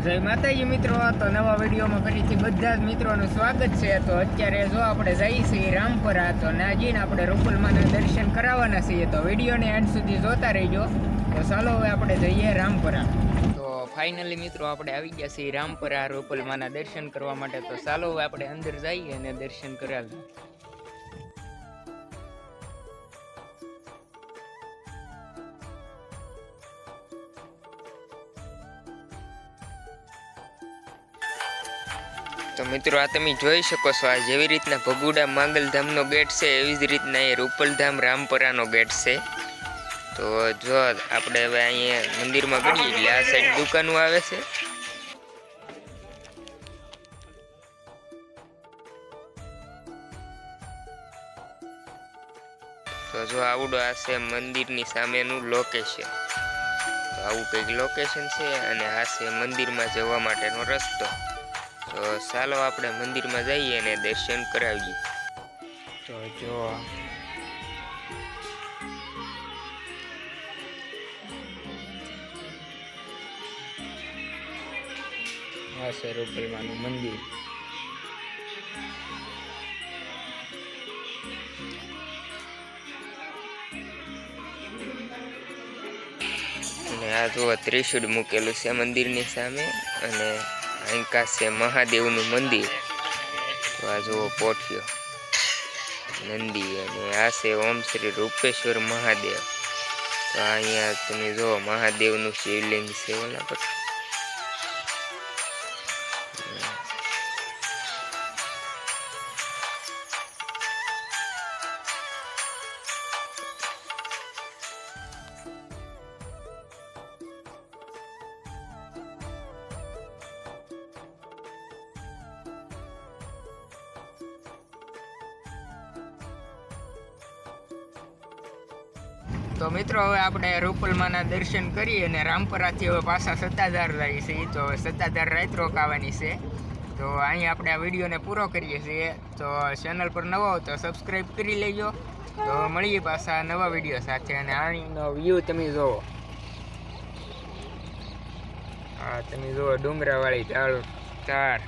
જય માતાજી મિત્રો, તો નવા વિડીયોમાં ફરીથી બધા જ મિત્રોનું સ્વાગત છે। તો અત્યારે જો આપણે જઈએ છીએ રામપરા, તો નાજીને આપણે રૂપલમાના દર્શન કરાવવાના છીએ। તો વિડીયોને એન્ડ સુધી જોતા રહેજો। તો ચાલો હવે આપણે જઈએ રામપરા। તો ફાઇનલી મિત્રો આપણે આવી ગયા છીએ રામપરા રૂપલમાના દર્શન કરવા માટે। તો ચાલો હવે આપણે અંદર જઈએ અને દર્શન કરાવીએ। तो मित्रों आ तमे जोई शको छो, आ जेवी रीतना भगुड़ा मांगलधामनो गेट छे एवी ज रीतना ए रूपलधाम रामपरानो गेट छे। तो जो आपणे हवे अहींया मंदिरमां गळीए એટલે आ साइड दुकानो आवे छे। तो जो आवडो आ छे मंदिरनी सामेनुं लोकेशन। तो आवुं कंईक लोकेशन छे अने आ छे मंदिरमां जवा माटेनो रस्तो। तो चालो आपणे मंदिरमां जईए अने दर्शन करावीए। तो जो आ छे रूपलमानुं मंदिर। अने आ जो त्रिशूल मूकेलुं छे मंदिरनी सामे अने अंका से महादेवनु मंदिर। तो आ जो पोठियो नंदी अने आ से ओम श्री रूपेश्वर महादेव। तो अहींया तमे जो महादेवनु शिवलिंग छे ओला पर। तो मित्रों हवे आपणे रूपलमाना दर्शन करी अने रामपराथी हवे पाछा सत्ताधार जाईए छीए। तो सत्ताधार रात रोकावानी छे। तो अहीं आपणे आ विडियोने पूरो करीए छीए। तो चेनल पर नवा हो तो सब्सक्राइब करी लेजो। तो मळीए पाछा नवा विडियो साथे। अने आनो व्यू तमे जोवो, आ तमे जोवो डुंगरावाળી ढाळ।